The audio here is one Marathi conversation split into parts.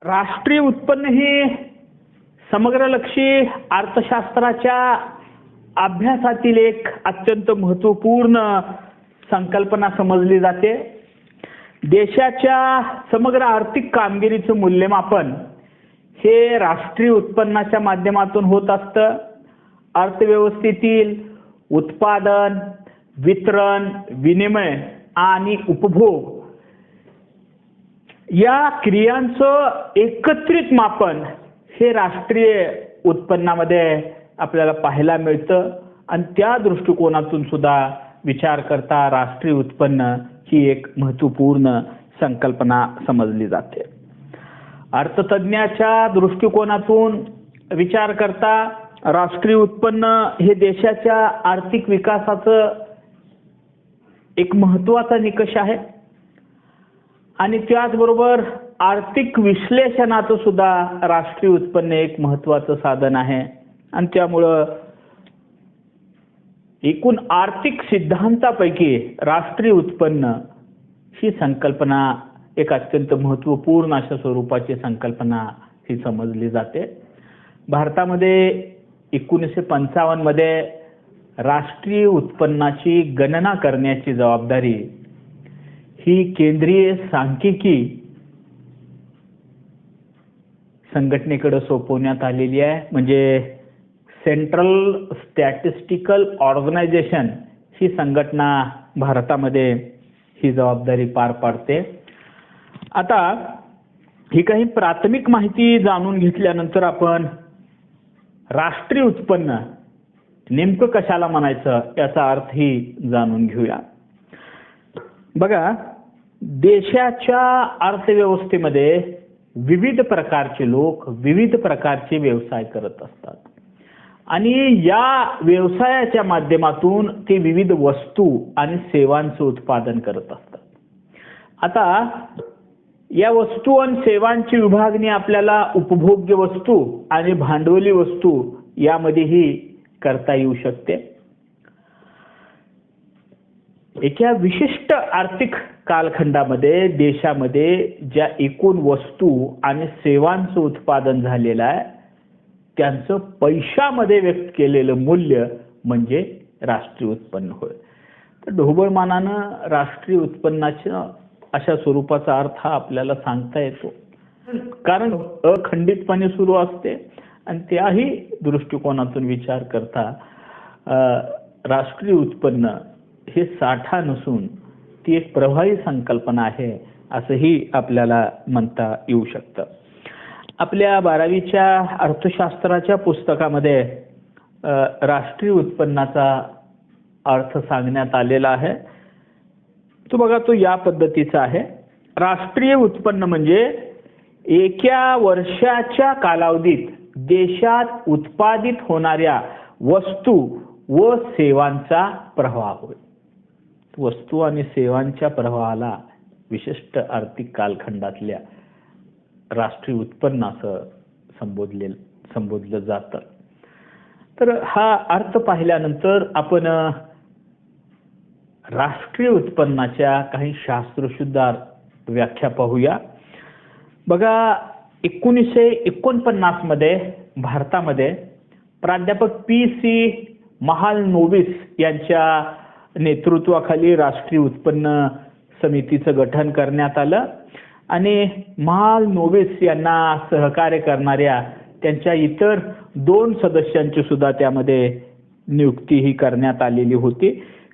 राष्ट्रीय उत्पन्न ही समग्रलक्षी अर्थशास्त्राच्या अभ्यासातील एक अत्यंत महत्त्वपूर्ण संकल्पना समजली जाते. देशाच्या समग्र आर्थिक कामगिरीचं मूल्यमापन हे राष्ट्रीय उत्पन्नाच्या माध्यमातून होत असतं. अर्थव्यवस्थेतील उत्पादन, वितरण, विनिमय आणि उपभोग या क्रियांचं एकत्रित मापन हे राष्ट्रीय उत्पन्नामध्ये आपल्याला पाहायला मिळतं आणि त्या दृष्टिकोनातून सुद्धा विचार करता राष्ट्रीय उत्पन्न ही एक महत्त्वपूर्ण संकल्पना समजली जाते. अर्थतज्ञाच्या दृष्टिकोनातून विचार करता राष्ट्रीय उत्पन्न हे देशाच्या आर्थिक विकासाचं एक महत्त्वाचा निकष आहे आणि त्याचबरोबर आर्थिक विश्लेषणाचं सुद्धा राष्ट्रीय उत्पन्न एक महत्त्वाचं साधन आहे आणि त्यामुळं एकूण आर्थिक सिद्धांतापैकी राष्ट्रीय उत्पन्न ही संकल्पना एक अत्यंत महत्त्वपूर्ण अशा स्वरूपाची संकल्पना ही समजली जाते. भारतामध्ये 1955 मध्ये राष्ट्रीय उत्पन्नाची गणना करण्याची जबाबदारी ही केंद्रीय सांख्यिकी संघटनेकडे सोपवण्यात आलेली आहे. म्हणजे सेंट्रल स्टॅटिस्टिकल ऑर्गनायझेशन ही संघटना भारतामध्ये ही जबाबदारी पार पाडते. आता ही काही प्राथमिक माहिती जाणून घेतल्यानंतर आपण राष्ट्रीय उत्पन्न नेमकं कशाला म्हणायचं याचा अर्थही जाणून घेऊया. बघा, देशाच्या अर्थव्यवस्थेमध्ये विविध प्रकारचे लोक विविध प्रकारचे व्यवसाय करत असतात आणि या व्यवसायाच्या माध्यमातून ते विविध वस्तू आणि सेवांचं उत्पादन करत असतात. आता या वस्तू आणि सेवांची विभागणी आपल्याला उपभोग्य वस्तू आणि भांडवली वस्तू यामध्येही करता येऊ शकते. एका विशिष्ट आर्थिक कालखंडामध्ये देशामध्ये ज्या एकूण वस्तू आणि सेवांचं उत्पादन झालेलं आहे त्यांचं पैशामध्ये व्यक्त केलेलं मूल्य म्हणजे राष्ट्रीय उत्पन्न होय. तर ढोबळमानानं राष्ट्रीय उत्पन्नाच्या अशा स्वरूपाचा अर्थ हा आपल्याला सांगता येतो कारण अखंडितपणे सुरू असते आणि त्याही दृष्टिकोनातून विचार करता राष्ट्रीय उत्पन्न हे साठा नसून ती एक प्रभावी संकल्पना आहे असंही आपल्याला म्हणता येऊ शकतं. आपल्या 12वीच्या अर्थशास्त्राच्या पुस्तकामध्ये राष्ट्रीय उत्पन्नाचा अर्थ सांगण्यात आलेला आहे. तो बघा, तो या पद्धतीचा आहे. राष्ट्रीय उत्पन्न म्हणजे एका वर्षाच्या कालावधीत देशात उत्पादित होणाऱ्या वस्तू व सेवांचा प्रवाह होय. वस्तू आणि सेवांच्या प्रवाहाला विशिष्ट आर्थिक कालखंडातल्या राष्ट्रीय उत्पन्न असं संबोधलं जातं. तर हा अर्थ पाहिल्यानंतर आपण राष्ट्रीय उत्पन्नाच्या काही शास्त्रशुद्ध व्याख्या पाहूया. बघा, 1949 मध्ये भारतामध्ये प्राध्यापक पी.सी. महालनोबिस यांच्या नेतृत्वाखाली राष्ट्रीय उत्पन्न समितीचं गठन करण्यात आलं आणि महालनोबिस यांना सहकार्य करणाऱ्या त्यांच्या इतर 2 सदस्यांची सुद्धा त्यामध्ये नियुक्ती ही करण्यात आलेली होती.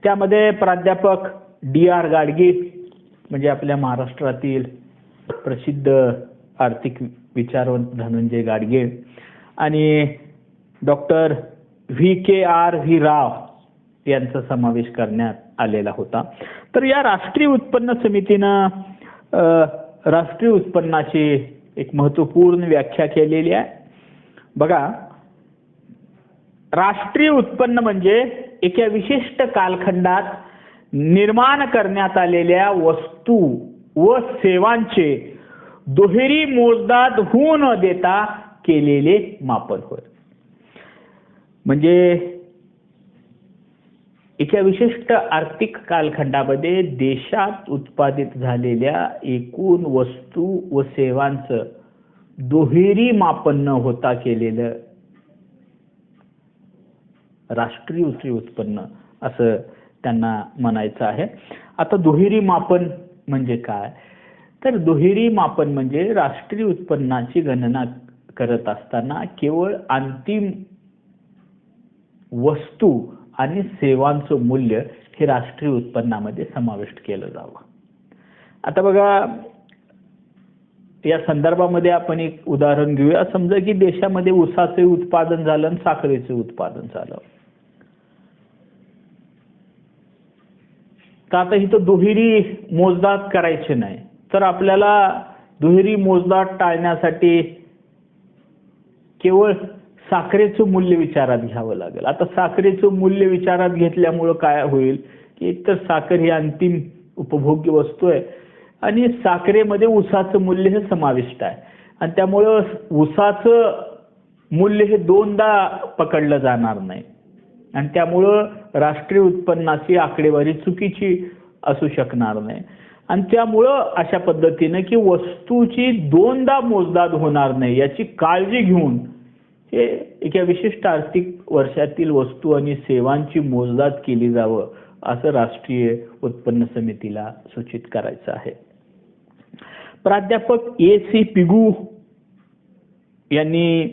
त्यामध्ये प्राध्यापक D.R. गाडगीळ म्हणजे आपल्या महाराष्ट्रातील प्रसिद्ध आर्थिक विचारवंत धनंजय गाडगीळ आणि डॉक्टर V.K.R.V. राव यांचा समावेश करण्यात आलेला होता. तर या राष्ट्रीय उत्पन्न समितीनं राष्ट्रीय उत्पन्नाची एक महत्त्वपूर्ण व्याख्या केलेली आहे. बघा, राष्ट्रीय उत्पन्न म्हणजे एका विशिष्ट कालखंडात निर्माण करण्यात आलेल्या वस्तू व सेवांचे दुहेरी मोजदाद होऊ न देता केलेले मापन होय. म्हणजे एका विशिष्ट आर्थिक कालखंडामध्ये देशात उत्पादित झालेल्या एकूण वस्तू व सेवांचं दुहेरी मापन न होता केलेलं राष्ट्रीय उत्पन्न असं त्यांना म्हणायचं आहे. आता दुहेरी मापन म्हणजे काय, तर दुहेरी मापन म्हणजे राष्ट्रीय उत्पन्नाची गणना करत असताना केवळ अंतिम वस्तू आणि सेवांचं मूल्य हे राष्ट्रीय उत्पन्नामध्ये समाविष्ट केलं जावं. आता बघा, या संदर्भामध्ये आपण एक उदाहरण घेऊया. समजा की देशामध्ये ऊसाचे उत्पादन झालं आणि साखरेचे उत्पादन झालं, तर आता इथं दुहेरी मोजदाद करायचे नाही, तर आपल्याला दुहेरी मोजदाद टाळण्यासाठी केवळ साखरेचं मूल्य विचारात घ्यावं लागेल. आता साखरेचं मूल्य विचारात घेतल्यामुळं काय होईल की एकतर साखर ही अंतिम उपभोग्य वस्तू आहे आणि साखरेमध्ये ऊसाचं मूल्य हे समाविष्ट आहे आणि त्यामुळं ऊसाचं मूल्य हे दोनदा पकडलं जाणार नाही आणि त्यामुळं राष्ट्रीय उत्पन्नाची आकडेवारी चुकीची असू शकणार नाही आणि त्यामुळं अशा पद्धतीने की वस्तूची दोनदा मोजदाद होणार नाही याची काळजी घेऊन हे एका विशिष्ट आर्थिक वर्षातील वस्तू आणि सेवांची मोजदाद केली जावं असं राष्ट्रीय उत्पन्न समितीला सूचित करायचं आहे. प्राध्यापक A.C. पिगू यांनी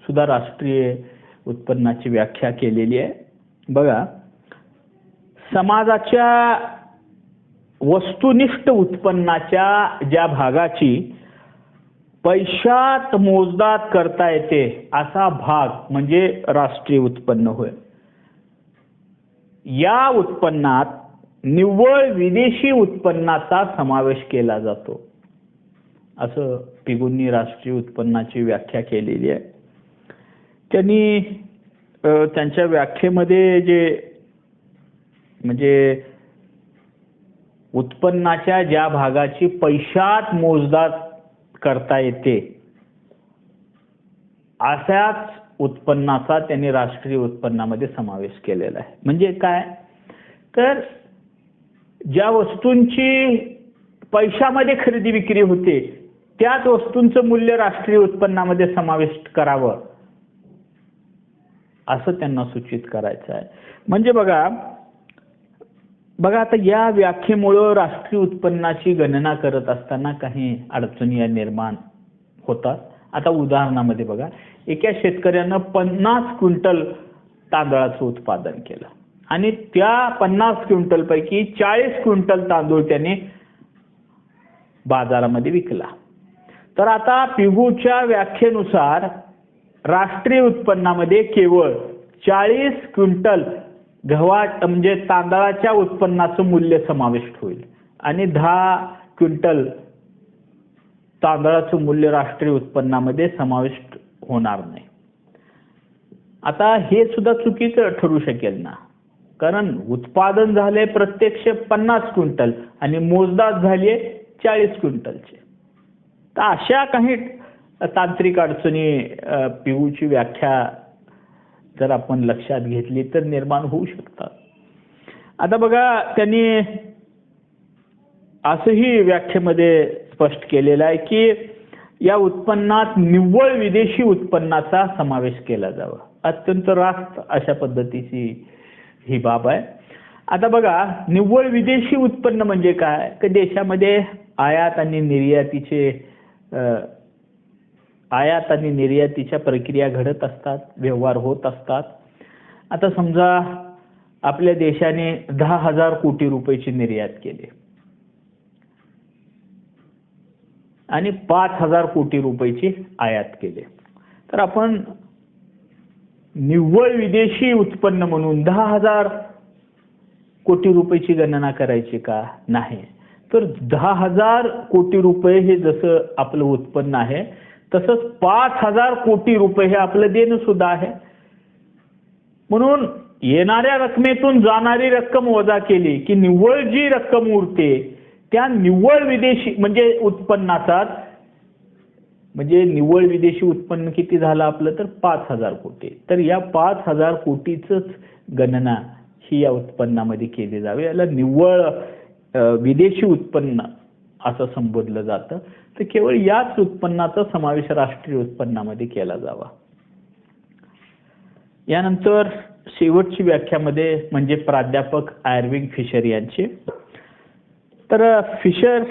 सुद्धा राष्ट्रीय उत्पन्नाची व्याख्या केलेली आहे. बघा, समाजाच्या वस्तुनिष्ठ उत्पन्नाच्या ज्या भागाची पैशात मोजदाद करता येते असा भाग म्हणजे राष्ट्रीय उत्पन्न होय. या उत्पन्नात निव्वळ विदेशी उत्पन्नाचा समावेश केला जातो असं पिगूंनी राष्ट्रीय उत्पन्नाची व्याख्या केलेली आहे. त्यांनी त्यांच्या व्याख्येमध्ये जे म्हणजे उत्पन्नाच्या ज्या भागाची पैशात मोजदाद करता येते अशाच उत्पन्नाचा त्यांनी राष्ट्रीय उत्पन्नामध्ये समावेश केलेला आहे. म्हणजे काय, तर ज्या वस्तूंची पैशामध्ये खरेदी विक्री होते त्याच वस्तूंचं मूल्य राष्ट्रीय उत्पन्नामध्ये समाविष्ट करावं असं त्यांना सूचित करायचं आहे. म्हणजे बघा आता या व्याख्येमुळं राष्ट्रीय उत्पन्नाची गणना करत असताना काही अडचणी या निर्माण होतात. आता उदाहरणामध्ये बघा, एका शेतकऱ्यानं 50 क्विंटल तांदळाचं उत्पादन केलं आणि त्या 50 क्विंटल पैकी 40 क्विंटल तांदूळ त्याने बाजारामध्ये विकला. तर आता पिगूच्या व्याख्येनुसार राष्ट्रीय उत्पन्नामध्ये केवळ 40 क्विंटल गव्हाट म्हणजे तांदळाच्या उत्पन्नाचं मूल्य समाविष्ट होईल आणि 10 क्विंटल तांदळाचं मूल्य राष्ट्रीय उत्पन्नामध्ये समाविष्ट होणार नाही. आता हे सुद्धा चुकीचं ठरू शकेल ना, कारण उत्पादन झाले प्रत्यक्ष 50 क्विंटल आणि मोजदाद झाली 40 क्विंटलचे. तर अशा काही तांत्रिक अडचणी पिगूची व्याख्या जर आपण लक्षात घेतली तर निर्माण होऊ शकतात. आता बघा, त्यांनी असंही व्याख्येमध्ये स्पष्ट केलेलं आहे की या उत्पन्नात निव्वळ विदेशी उत्पन्नाचा समावेश केला जावा. अत्यंत रास्त अशा पद्धतीची ही बाब आहे. आता बघा, निव्वळ विदेशी उत्पन्न म्हणजे काय, की देशामध्ये आयात आणि निर्यातीच्या प्रक्रिया घडत असतात, व्यवहार होत असतात. आता समजा आपल्या देशाने 10,000 कोटी रुपयाची निर्यात केली आणि 5,000 कोटी रुपयाची आयात केली, तर आपण निव्वळ विदेशी उत्पन्न म्हणून 10,000 कोटी रुपयाची गणना करायची का? नाही. तर 10,000 कोटी रुपये हे जसं आपलं उत्पन्न आहे तसंच 5,000 कोटी रुपये हे आपलं देणं सुद्धा आहे. म्हणून येणाऱ्या रकमेतून जाणारी रक्कम वजा केली की निव्वळ जी रक्कम उरते त्या निव्वळ विदेशी म्हणजे उत्पन्नाचा म्हणजे निव्वळ विदेशी उत्पन्न किती झालं आपलं, तर 5,000 कोटी. तर या 5,000 कोटीचंच गणना ही या उत्पन्नामध्ये केली जावी. याला निव्वळ विदेशी उत्पन्न असं संबोधलं जातं, तर केवळ याच उत्पन्नाचा समावेश राष्ट्रीय उत्पन्नामध्ये केला जावा. यानंतर शेवटची व्याख्यामध्ये म्हणजे प्राध्यापक आयर्विंग फिशर यांची. तर फिशर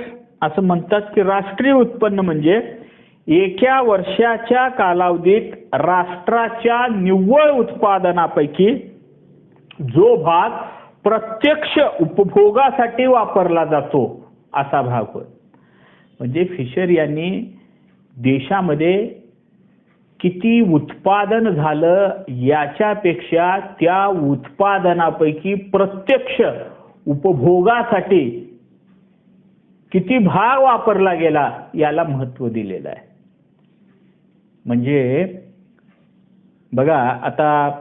असं म्हणतात की राष्ट्रीय उत्पन्न म्हणजे एका वर्षाच्या कालावधीत राष्ट्राच्या निव्वळ उत्पादनापैकी जो भाग प्रत्यक्ष उपभोगासाठी वापरला जातो असा भाग होय. म्हणजे फिशर यांनी देशामध्ये किती उत्पादन झालं याच्यापेक्षा त्या उत्पादनापैकी प्रत्यक्ष उपभोगासाठी किती भाग वापरला गेला याला महत्त्व दिलेलं आहे. म्हणजे बघा, आता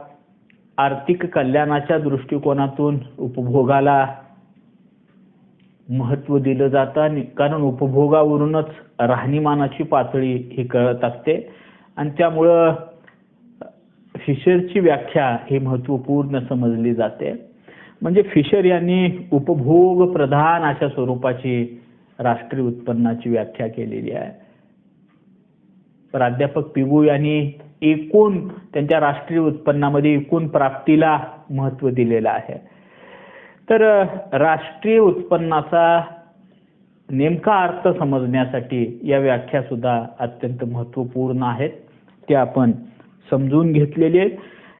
आर्थिक कल्याणाच्या दृष्टिकोनातून उपभोगाला महत्त्व दिलं जातं, कारण उपभोगावरूनच राहणीमानाची पातळी ही कळत असते आणि त्यामुळं फिशरची व्याख्या ही महत्त्वपूर्ण समजली जाते. म्हणजे फिशर यांनी उपभोग प्रधान अशा स्वरूपाची राष्ट्रीय उत्पन्नाची व्याख्या केलेली आहे. प्राध्यापक पिगू यांनी एकूण त्यांच्या राष्ट्रीय उत्पन्नामध्ये एकूण प्राप्तीला महत्त्व दिलेलं आहे. तर राष्ट्रीय उत्पन्नाचा नेमका अर्थ समजण्यासाठी या व्याख्या सुद्धा अत्यंत महत्त्वपूर्ण आहेत, त्या आपण समजून घेतलेले आहेत.